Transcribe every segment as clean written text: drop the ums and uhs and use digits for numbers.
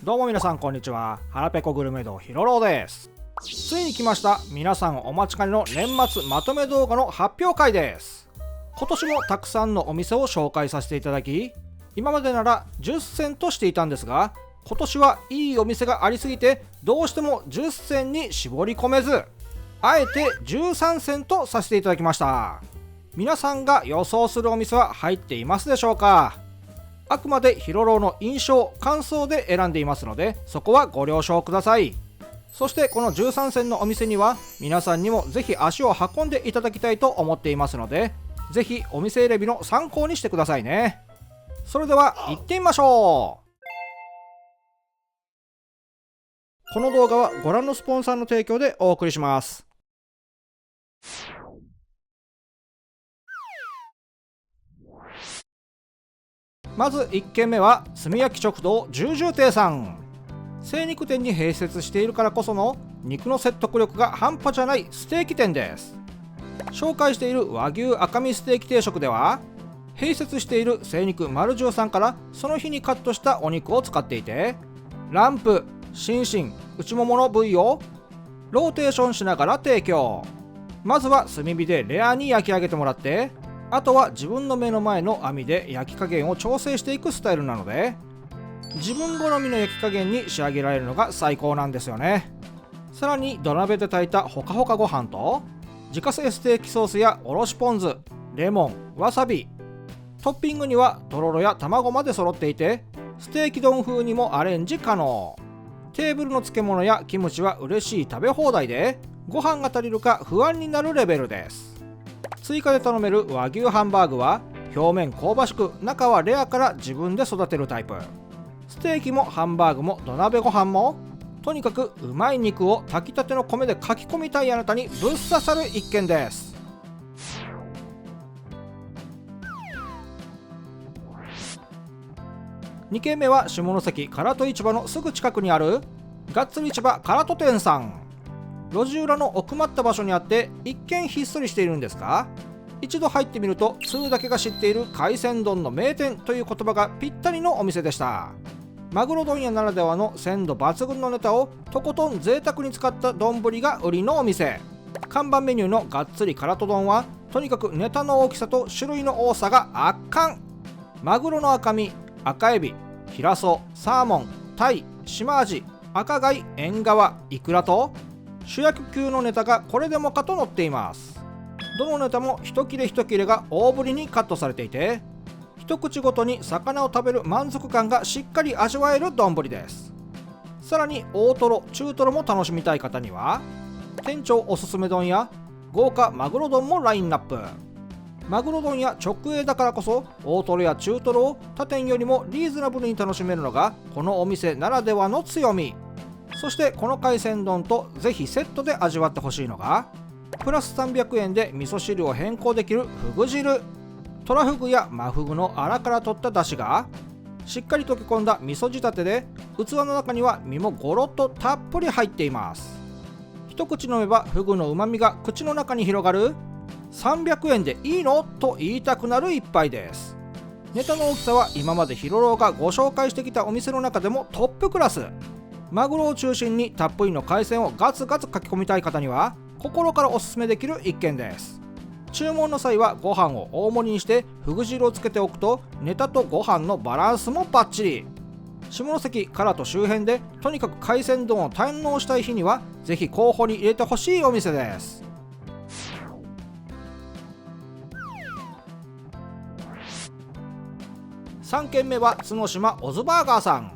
どうも皆さんこんにちは。腹ペコグルメ道ひろろです。ついに来ました。皆さんお待ちかねの年末まとめ動画の発表会です。今年もたくさんのお店を紹介させていただき、今までなら10選としていたんですが、今年はいいお店がありすぎてどうしても10選に絞り込めず、あえて13選とさせていただきました。皆さんが予想するお店は入っていますでしょうか？あくまでヒロロの印象、感想で選んでいますので、そこはご了承ください。そしてこの13選のお店には皆さんにもぜひ足を運んでいただきたいと思っていますので、ぜひお店選びの参考にしてくださいね。それでは行ってみましょう。この動画はご覧のスポンサーの提供でお送りします。まず1軒目は炭焼き食堂十々亭さん。精肉店に併設しているからこその肉の説得力が半端じゃないステーキ店です。紹介している和牛赤身ステーキ定食では、併設している精肉丸13からその日にカットしたお肉を使っていて、ランプ、心身、内ももの部位をローテーションしながら提供。まずは炭火でレアに焼き上げてもらって、あとは自分の目の前の網で焼き加減を調整していくスタイルなので、自分好みの焼き加減に仕上げられるのが最高なんですよね。さらに土鍋で炊いたほかほかご飯と自家製ステーキソースやおろしポン酢、レモン、わさび、トッピングにはとろろや卵まで揃っていて、ステーキ丼風にもアレンジ可能。テーブルの漬物やキムチは嬉しい食べ放題で、ご飯が足りるか不安になるレベルです。追加で頼める和牛ハンバーグは表面香ばしく中はレアから自分で育てるタイプ。ステーキもハンバーグも土鍋ご飯も、とにかくうまい肉を炊きたての米でかき込みたいあなたにぶっ刺さる一軒です。2軒目は下関唐戸市場のすぐ近くにあるがっつり市場唐戸店さん。路地裏の奥まった場所にあって一見ひっそりしているんですが、一度入ってみると通だけが知っている海鮮丼の名店という言葉がぴったりのお店でした。マグロ問屋ならではの鮮度抜群のネタをとことん贅沢に使った丼が売りのお店。看板メニューのがっつり唐戸丼はとにかくネタの大きさと種類の多さが圧巻。マグロの赤身、赤エビ、ヒラソ、サーモン、タイ、シマアジ、赤貝、エンガワ、イクラと主役級のネタがこれでもかと載っています。どのネタも一切れ一切れが大ぶりにカットされていて、一口ごとに魚を食べる満足感がしっかり味わえる丼です。さらに大トロ、中トロも楽しみたい方には店長おすすめ丼や豪華マグロ丼もラインナップ。マグロ丼や直営だからこそ大トロや中トロを他店よりもリーズナブルに楽しめるのがこのお店ならではの強み。そしてこの海鮮丼とぜひセットで味わってほしいのが、プラス300円で味噌汁を変更できるフグ汁。トラフグやマフグのアラから取った出汁がしっかり溶け込んだ味噌仕立てで、器の中には身もゴロッとたっぷり入っています。一口飲めばフグのうまみが口の中に広がる、300円でいいのと言いたくなる一杯です。ネタの大きさは今までヒロロがご紹介してきたお店の中でもトップクラス。マグロを中心にたっぷりの海鮮をガツガツかき込みたい方には心からおすすめできる一軒です。注文の際はご飯を大盛りにしてフグ汁をつけておくとネタとご飯のバランスもバッチリ。下関唐戸周辺でとにかく海鮮丼を堪能したい日にはぜひ候補に入れてほしいお店です。3軒目は角島オズバーガーさん。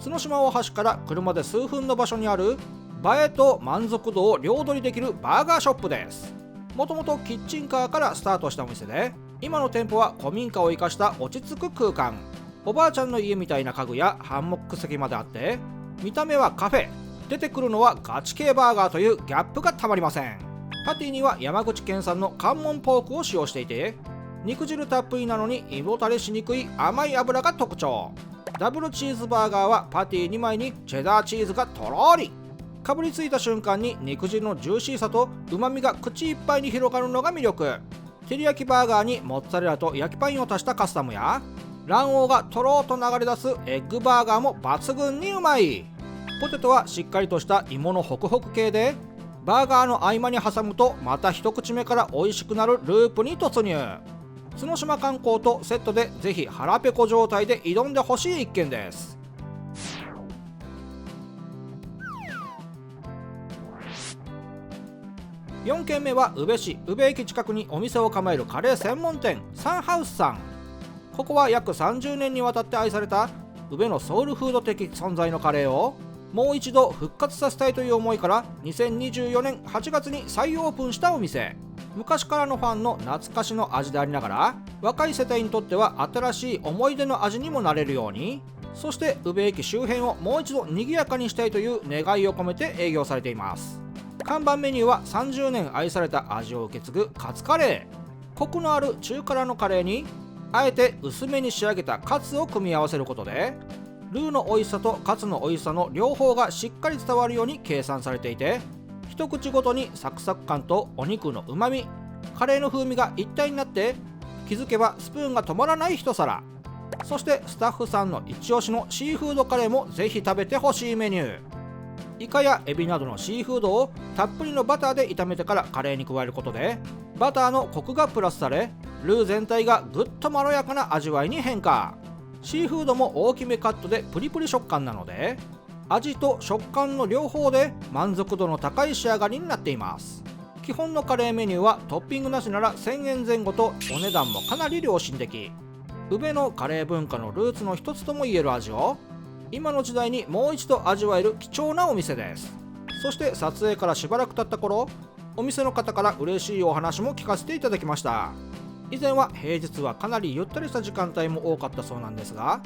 角島大橋から車で数分の場所にある映えと満足度を両取りできるバーガーショップです。もともとキッチンカーからスタートしたお店で、今の店舗は古民家を生かした落ち着く空間。おばあちゃんの家みたいな家具やハンモック席まであって、見た目はカフェ、出てくるのはガチ系バーガーというギャップがたまりません。パティには山口県産の関門ポークを使用していて、肉汁たっぷりなのに胃もたれしにくい甘い油が特徴。ダブルチーズバーガーはパティ2枚にチェダーチーズがとろり。かぶりついた瞬間に肉汁のジューシーさとうまみが口いっぱいに広がるのが魅力。照り焼きバーガーにモッツァレラと焼きパインを足したカスタムや卵黄がとろーと流れ出すエッグバーガーも抜群にうまい。ポテトはしっかりとした芋のホクホク系で、バーガーの合間に挟むとまた一口目から美味しくなるループに突入。角島観光とセットでぜひ腹ペコ状態で挑んでほしい一軒です。4軒目は宇部市宇部駅近くにお店を構えるカレー専門店サンハウスさん。ここは約30年にわたって愛された宇部のソウルフード的存在のカレーをもう一度復活させたいという思いから2024年8月に再オープンしたお店。昔からのファンの懐かしの味でありながら、若い世帯にとっては新しい思い出の味にもなれるように、そして宇部駅周辺をもう一度賑やかにしたいという願いを込めて営業されています。看板メニューは30年愛された味を受け継ぐカツカレー。コクのある中辛のカレーにあえて薄めに仕上げたカツを組み合わせることで、ルーの美味しさとカツの美味しさの両方がしっかり伝わるように計算されていて、一口ごとにサクサク感とお肉のうまみ、カレーの風味が一体になって、気づけばスプーンが止まらない一皿。そしてスタッフさんの一押しのシーフードカレーもぜひ食べてほしいメニュー。イカやエビなどのシーフードをたっぷりのバターで炒めてからカレーに加えることで、バターのコクがプラスされ、ルー全体がぐっとまろやかな味わいに変化。シーフードも大きめカットでプリプリ食感なので、味と食感の両方で満足度の高い仕上がりになっています。基本のカレーメニューはトッピングなしなら1000円前後とお値段もかなり良心的。宇部のカレー文化のルーツの一つともいえる味を今の時代にもう一度味わえる貴重なお店です。そして撮影からしばらく経った頃、お店の方から嬉しいお話も聞かせていただきました。以前は平日はかなりゆったりした時間帯も多かったそうなんですが、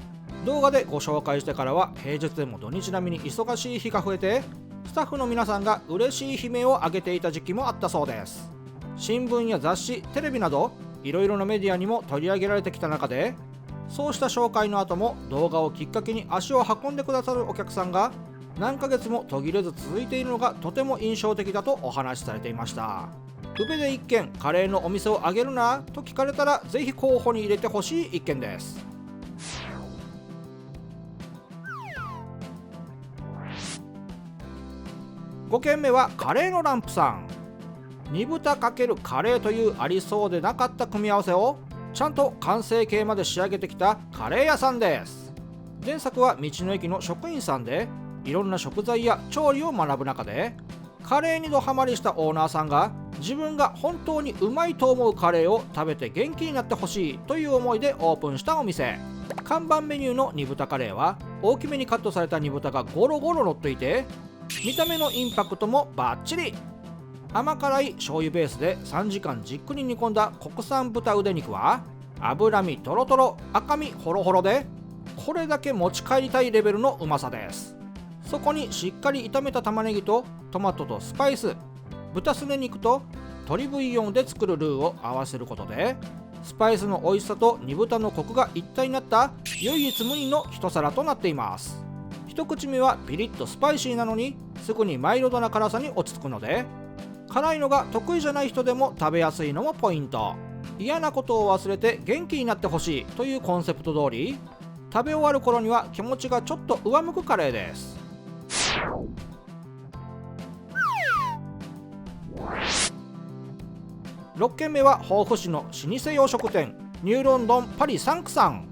動画でご紹介してからは平日でも土日並みに忙しい日が増えて、スタッフの皆さんが嬉しい悲鳴を上げていた時期もあったそうです。新聞や雑誌、テレビなどいろいろなメディアにも取り上げられてきた中で、そうした紹介の後も動画をきっかけに足を運んでくださるお客さんが何ヶ月も途切れず続いているのがとても印象的だとお話しされていました。宇部で一軒カレーのお店をあげるなと聞かれたら、ぜひ候補に入れてほしい一軒です。5軒目はカレーのランプさん。煮豚×カレーというありそうでなかった組み合わせをちゃんと完成形まで仕上げてきたカレー屋さんです。前作は道の駅の職員さんで、いろんな食材や調理を学ぶ中でカレーにドハマりしたオーナーさんが、自分が本当にうまいと思うカレーを食べて元気になってほしいという思いでオープンしたお店。看板メニューの煮豚カレーは大きめにカットされた煮豚がゴロゴロ乗っていて、見た目のインパクトもバッチリ。甘辛い醤油ベースで3時間じっくり煮込んだ国産豚腕肉は脂身トロトロ、赤身ホロホロで、これだけ持ち帰りたいレベルのうまさです。そこにしっかり炒めた玉ねぎとトマトとスパイス、豚すね肉と鶏ブイヨンで作るルーを合わせることで、スパイスの美味しさと煮豚のコクが一体になった唯一無二の一皿となっています。一口目はピリッとスパイシーなのにすぐにマイルドな辛さに落ち着くので、辛いのが得意じゃない人でも食べやすいのもポイント。嫌なことを忘れて元気になってほしいというコンセプト通り、食べ終わる頃には気持ちがちょっと上向くカレーです。6軒目は防府市の老舗洋食店ニューロンドンパリサンクさん。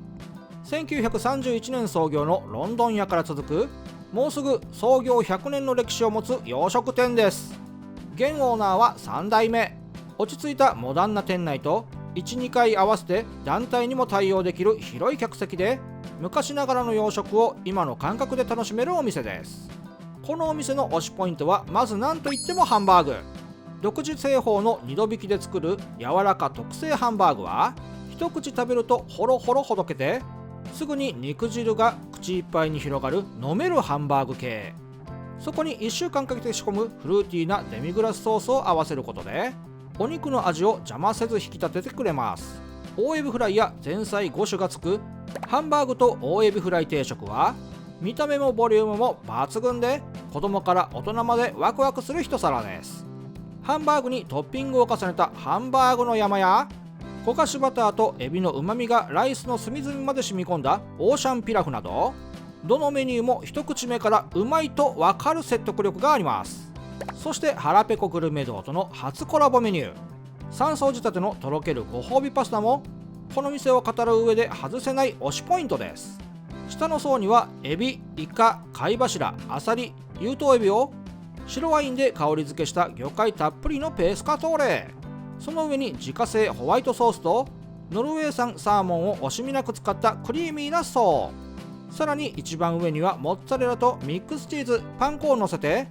1931年創業のロンドン屋から続く、もうすぐ創業100年の歴史を持つ洋食店です。現オーナーは3代目。落ち着いたモダンな店内と 1,2 回合わせて団体にも対応できる広い客席で、昔ながらの洋食を今の感覚で楽しめるお店です。このお店の推しポイントはまず何といってもハンバーグ。独自製法の2度引きで作る柔らか特製ハンバーグは、一口食べるとホロホロほどけて、すぐに肉汁が口いっぱいに広がる飲めるハンバーグ系。そこに1週間かけて仕込むフルーティーなデミグラスソースを合わせることで、お肉の味を邪魔せず引き立ててくれます。大エビフライや前菜5種がつくハンバーグと大エビフライ定食は、見た目もボリュームも抜群で、子供から大人までワクワクする一皿です。ハンバーグにトッピングを重ねたハンバーグの山や焦がしバターとエビのうまみがライスの隅々まで染み込んだオーシャンピラフなど、どのメニューも一口目からうまいと分かる説得力があります。そして腹ペコグルメ道との初コラボメニュー、3層仕立てのとろけるご褒美パスタもこの店を語る上で外せない推しポイントです。下の層にはエビ、イカ、貝柱、アサリ、有頭エビを白ワインで香り付けした魚介たっぷりのペースカトーレ、その上に自家製ホワイトソースとノルウェー産サーモンを惜しみなく使ったクリーミーな層、さらに一番上にはモッツァレラとミックスチーズ、パン粉を乗せて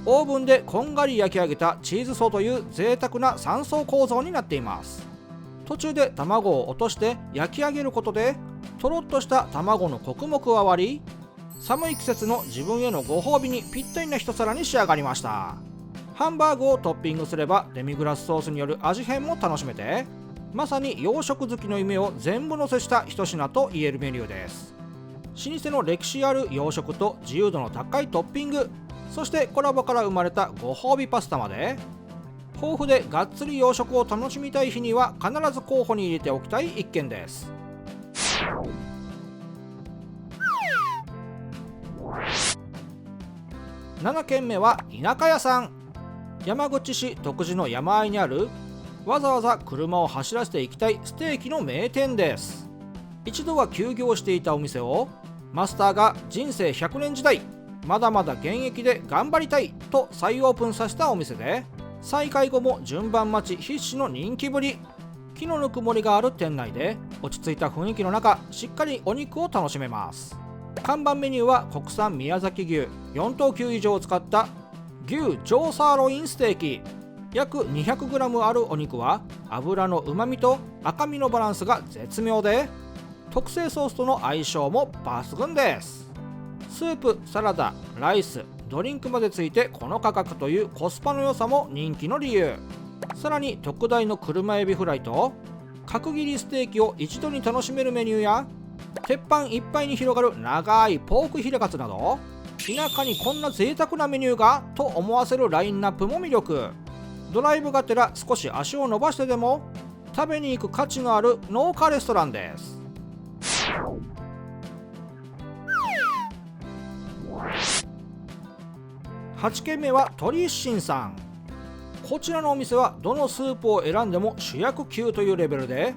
オーブンでこんがり焼き上げたチーズ層という贅沢な3層構造になっています。途中で卵を落として焼き上げることでとろっとした卵のコクも加わり、寒い季節の自分へのご褒美にぴったりな一皿に仕上がりました。ハンバーグをトッピングすればデミグラスソースによる味変も楽しめて、まさに洋食好きの夢を全部乗せした一品と言えるメニューです。老舗の歴史ある洋食と自由度の高いトッピング、そしてコラボから生まれたご褒美パスタまで、豊富でがっつり洋食を楽しみたい日には必ず候補に入れておきたい一軒です。7軒目は田舎屋さん。山口市徳地の山あいにある、わざわざ車を走らせていきたいステーキの名店です。一度は休業していたお店をマスターが人生100年時代まだまだ現役で頑張りたいと再オープンさせたお店で、再開後も順番待ち必至の人気ぶり。木のぬくもりがある店内で落ち着いた雰囲気の中、しっかりお肉を楽しめます。看板メニューは国産宮崎牛4等級以上を使った牛上サーロインステーキ。約 200g あるお肉は脂のうまみと赤身のバランスが絶妙で、特製ソースとの相性も抜群です。スープ、サラダ、ライス、ドリンクまでついてこの価格というコスパの良さも人気の理由。さらに特大の車エビフライと角切りステーキを一度に楽しめるメニューや、鉄板いっぱいに広がる長いポークヒレカツなど、田舎にこんな贅沢なメニューがと思わせるラインナップも魅力。ドライブがてら少し足を伸ばしてでも食べに行く価値のある農家レストランです。8軒目は鳥一心さん。こちらのお店はどのスープを選んでも主役級というレベルで、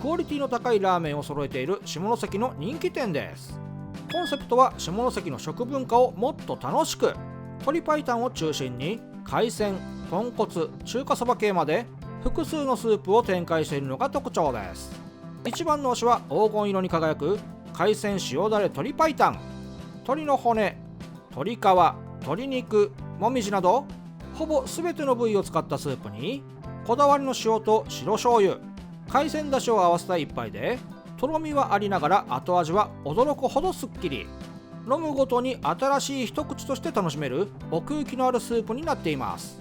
クオリティの高いラーメンを揃えている下関の人気店です。コンセプトは下関の食文化をもっと楽しく、鶏白湯を中心に海鮮、豚骨、中華そば系まで複数のスープを展開しているのが特徴です。一番の推しは黄金色に輝く海鮮塩だれ鶏白湯。鶏の骨、鶏皮、鶏肉、もみじなどほぼ全ての部位を使ったスープに、こだわりの塩と白醤油、海鮮だしを合わせた一杯で、とろみはありながら後味は驚くほどすっきり。飲むごとに新しい一口として楽しめる奥行きのあるスープになっています。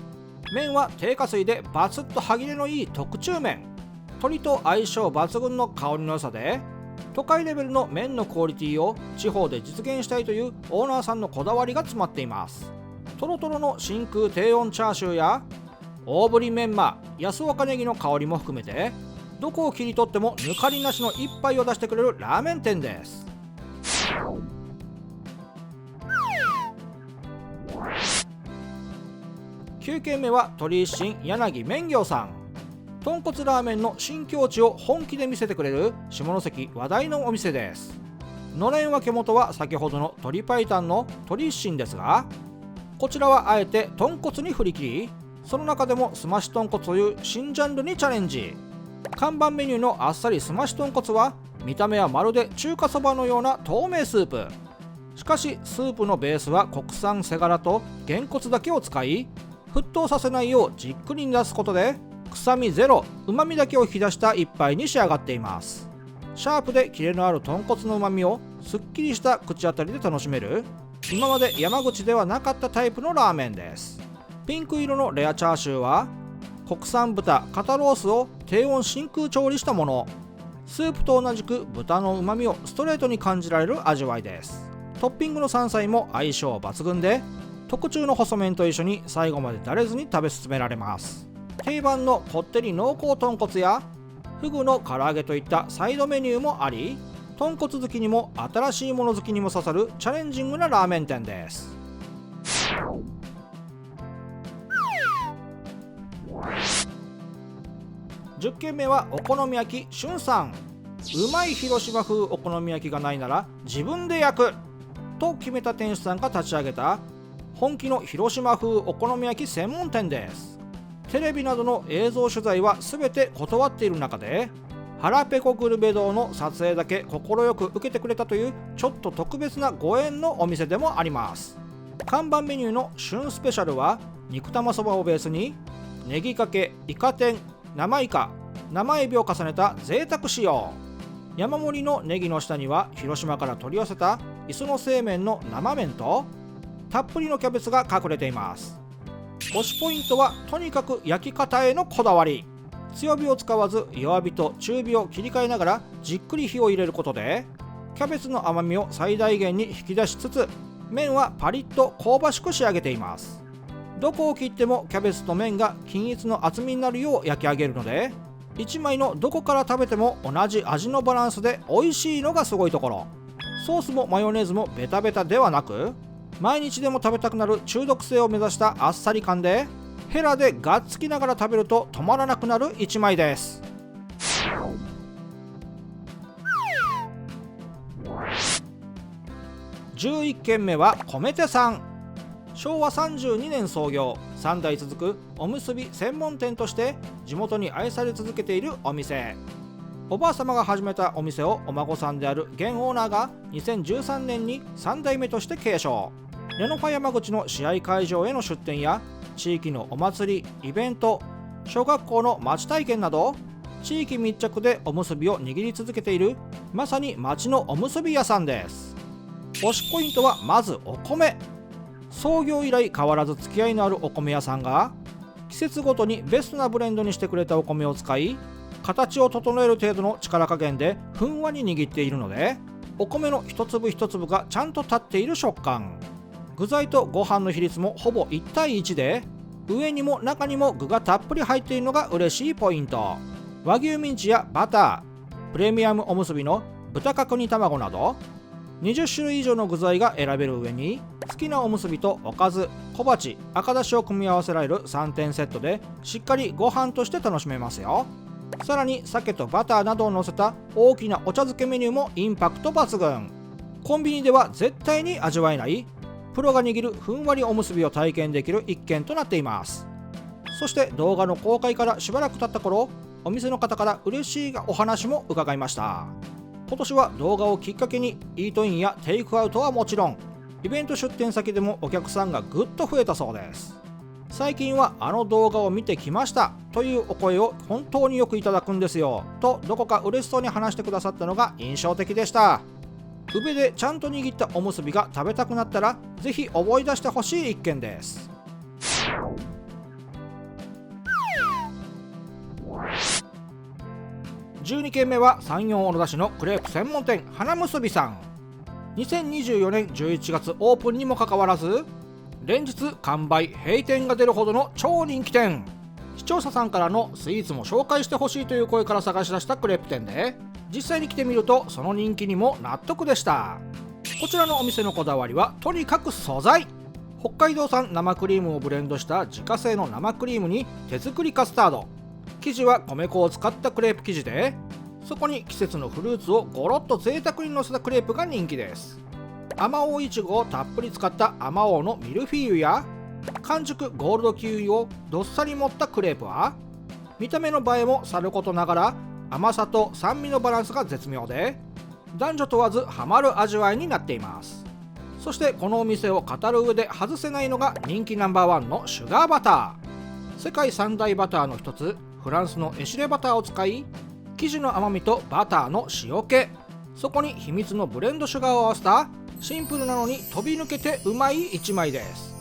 麺は低加水でバツッと歯切れのいい特注麺。鶏と相性抜群の香りの良さで、都会レベルの麺のクオリティを地方で実現したいというオーナーさんのこだわりが詰まっています。トロトロの真空低温チャーシューや大ぶりメンマ、安岡ネギの香りも含めて、どこを切り取っても抜かりなしの一杯を出してくれるラーメン店です。9軒目は鳥一心柳麺業さん。豚骨ラーメンの新境地を本気で見せてくれる下関話題のお店です。のれん分け元は先ほどの鶏白湯の鳥一心ですが、こちらはあえて豚骨に振り切り、その中でもスマッシュ豚骨という新ジャンルにチャレンジ。看板メニューのあっさりスマッシュ豚骨は見た目はまるで中華そばのような透明スープ。しかしスープのベースは国産背ガラとげんこつだけを使い、沸騰させないようじっくり煮出すことで臭みゼロ、うまみだけを引き出した一杯に仕上がっています。シャープでキレのある豚骨のうまみをすっきりした口当たりで楽しめる、今まで山口ではなかったタイプのラーメンです。ピンク色のレアチャーシューは国産豚肩ロースを低温真空調理したもの。スープと同じく豚のうまみをストレートに感じられる味わいです。トッピングの山菜も相性抜群で、特注の細麺と一緒に最後までだれずに食べ進められます。定番のこってり濃厚豚骨やフグの唐揚げといったサイドメニューもあり、豚骨好きにも新しいもの好きにも刺さるチャレンジングなラーメン店です。10軒目はお好み焼きしゅんさん。うまい広島風お好み焼きがないなら自分で焼くと決めた店主さんが立ち上げた本気の広島風お好み焼き専門店です。テレビなどの映像取材は全て断っている中で、腹ペコグルメ堂の撮影だけ快く受けてくれたというちょっと特別なご縁のお店でもあります。看板メニューの旬スペシャルは肉玉そばをベースにネギかけ、イカ天、生イカ、生エビを重ねた贅沢仕様。山盛りのネギの下には広島から取り寄せた磯の製麺の生麺とたっぷりのキャベツが隠れています。推しポイントはとにかく焼き方へのこだわり。強火を使わず弱火と中火を切り替えながらじっくり火を入れることでキャベツの甘みを最大限に引き出しつつ、麺はパリッと香ばしく仕上げています。どこを切ってもキャベツと麺が均一の厚みになるよう焼き上げるので、1枚のどこから食べても同じ味のバランスで美味しいのがすごいところ。ソースもマヨネーズもベタベタではなく、毎日でも食べたくなる中毒性を目指したあっさり感で、ヘラでがっつきながら食べると止まらなくなる1枚です。11軒目は米手さん。昭和32年創業、3代続くおむすび専門店として地元に愛され続けているお店。おばあ様が始めたお店をお孫さんである現オーナーが2013年に3代目として継承。レノファ山口の試合会場への出店や地域のお祭り、イベント、小学校の町体験など地域密着でおむすびを握り続けているまさに町のおむすび屋さんです。推しポイントはまずお米。創業以来変わらず付き合いのあるお米屋さんが季節ごとにベストなブレンドにしてくれたお米を使い、形を整える程度の力加減でふんわり握っているので、お米の一粒一粒がちゃんと立っている食感。具材とご飯の比率もほぼ1対1で、上にも中にも具がたっぷり入っているのが嬉しいポイント。和牛ミンチやバター、プレミアムおむすびの豚角煮卵など20種類以上の具材が選べる上に、好きなおむすびとおかず、小鉢、赤だしを組み合わせられる3点セットでしっかりご飯として楽しめますよ。さらに鮭とバターなどを乗せた大きなお茶漬けメニューもインパクト抜群。コンビニでは絶対に味わえないプロが握るふんわりおむすびを体験できる一軒となっています。そして動画の公開からしばらく経った頃、お店の方から嬉しいお話も伺いました。今年は動画をきっかけにイートインやテイクアウトはもちろん、イベント出店先でもお客さんがぐっと増えたそうです。最近はあの動画を見てきましたというお声を本当によくいただくんですよと、どこか嬉しそうに話してくださったのが印象的でした。宇部でちゃんと握ったおむすびが食べたくなったらぜひ思い出してほしい一軒です。12軒目は山陽小野田市のクレープ専門店花むすびさん。2024年11月オープンにもかかわらず連日完売閉店が出るほどの超人気店。視聴者さんからのスイーツも紹介してほしいという声から探し出したクレープ店で、実際に来てみるとその人気にも納得でした。こちらのお店のこだわりはとにかく素材。北海道産生クリームをブレンドした自家製の生クリームに手作りカスタード、生地は米粉を使ったクレープ生地で、そこに季節のフルーツをゴロッと贅沢にのせたクレープが人気です。あまおういちごをたっぷり使ったあまおうのミルフィーユや完熟ゴールドキウイをどっさり盛ったクレープは、見た目の映えもさることながら甘さと酸味のバランスが絶妙で、男女問わずハマる味わいになっています。そしてこのお店を語る上で外せないのが人気ナンバーワンのシュガーバター。世界三大バターの一つフランスのエシレバターを使い、生地の甘みとバターの塩気、そこに秘密のブレンドシュガーを合わせたシンプルなのに飛び抜けてうまい一枚です。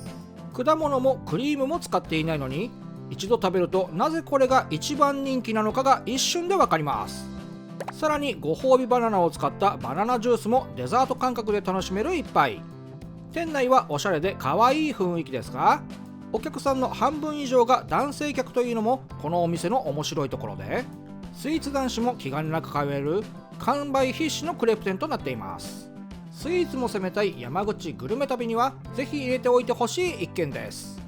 果物もクリームも使っていないのに、一度食べるとなぜこれが一番人気なのかが一瞬でわかります。さらにご褒美バナナを使ったバナナジュースもデザート感覚で楽しめる一杯。店内はおしゃれで可愛い雰囲気ですが、お客さんの半分以上が男性客というのもこのお店の面白いところで、スイーツ男子も気兼ねなく通える完売必至のクレープ店となっています。スイーツも攻めたい山口グルメ旅にはぜひ入れておいてほしい一軒です。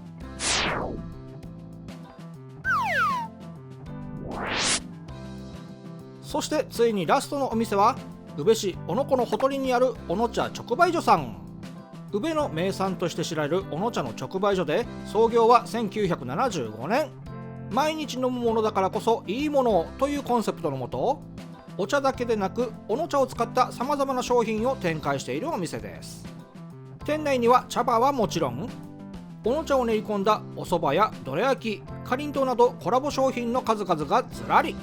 そしてついにラストのお店は宇部市小野湖のほとりにある小野茶直売所さん。宇部の名産として知られる小野茶の直売所で、創業は1975年。毎日飲むものだからこそいいものをというコンセプトのもと、お茶だけでなく小野茶を使ったさまざまな商品を展開しているお店です。店内には茶葉はもちろん、小野茶を練り込んだお蕎麦やどら焼き、かりんとうなどコラボ商品の数々がずらり。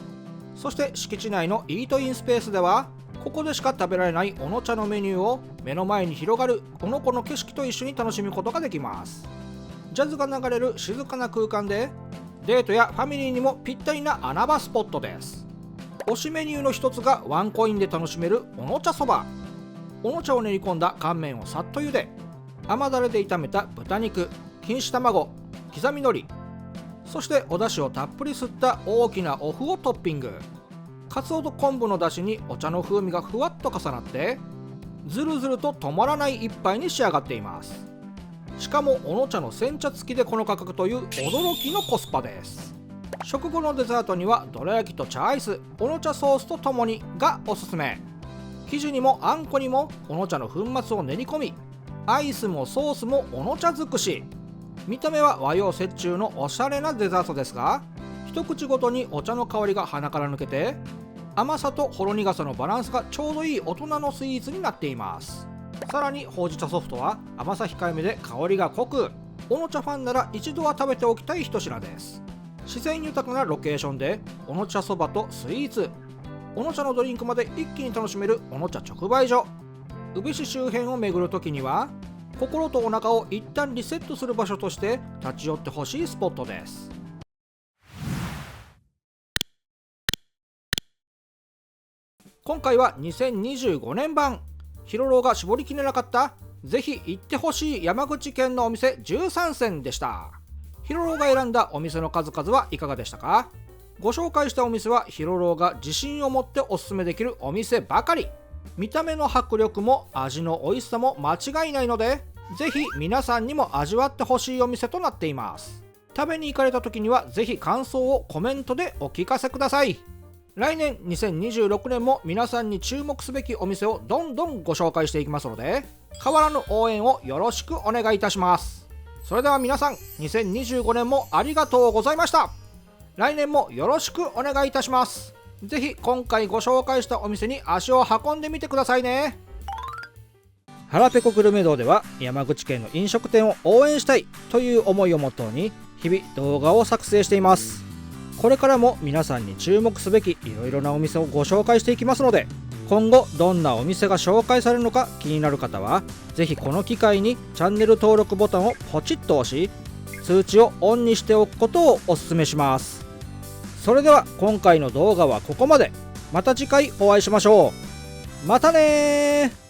そして敷地内のイートインスペースでは、ここでしか食べられない小野茶のメニューを目の前に広がる小野湖の景色と一緒に楽しむことができます。ジャズが流れる静かな空間で、デートやファミリーにもぴったりな穴場スポットです。推しメニューの一つがワンコインで楽しめる小野茶そば。小野茶を練り込んだ乾麺をさっと茹で、甘だれで炒めた豚肉、錦糸卵、刻み海苔、そしてお出汁をたっぷり吸った大きなお麩をトッピング。かつおと昆布の出汁にお茶の風味がふわっと重なって、ずるずると止まらない一杯に仕上がっています。しかも小野茶の煎茶付きでこの価格という驚きのコスパです。食後のデザートにはどら焼きと茶アイス、小野茶ソースとともにがおすすめ。生地にもあんこにも小野茶の粉末を練り込み、アイスもソースも小野茶尽くし。見た目は和洋折衷のおしゃれなデザートですが、一口ごとにお茶の香りが鼻から抜けて、甘さとほろ苦さのバランスがちょうどいい大人のスイーツになっています。さらにほうじ茶ソフトは甘さ控えめで香りが濃く、小野茶ファンなら一度は食べておきたい一品です。自然豊かなロケーションで小野茶そばとスイーツ、小野茶のドリンクまで一気に楽しめる小野茶直売所。宇部市周辺を巡るときには、心とお腹を一旦リセットする場所として立ち寄ってほしいスポットです。今回は2025年版、ヒロロが絞りきれなかったぜひ行ってほしい山口県のお店13選でした。ヒロロが選んだお店の数々はいかがでしたか？ご紹介したお店はヒロロが自信を持っておすすめできるお店ばかり。見た目の迫力も味の美味しさも間違いないので、ぜひ皆さんにも味わってほしいお店となっています。食べに行かれた時にはぜひ感想をコメントでお聞かせください。来年2026年も皆さんに注目すべきお店をどんどんご紹介していきますので、変わらぬ応援をよろしくお願いいたします。それでは皆さん、2025年もありがとうございました。来年もよろしくお願いいたします。ぜひ今回ご紹介したお店に足を運んでみてくださいね。はらぺこグルメ道では山口県の飲食店を応援したいという思いをモットーに日々動画を作成しています。これからも皆さんに注目すべきいろいろなお店をご紹介していきますので、今後どんなお店が紹介されるのか気になる方はぜひこの機会にチャンネル登録ボタンをポチッと押し、通知をオンにしておくことをお勧めします。それでは今回の動画はここまで。また次回お会いしましょう。またねー。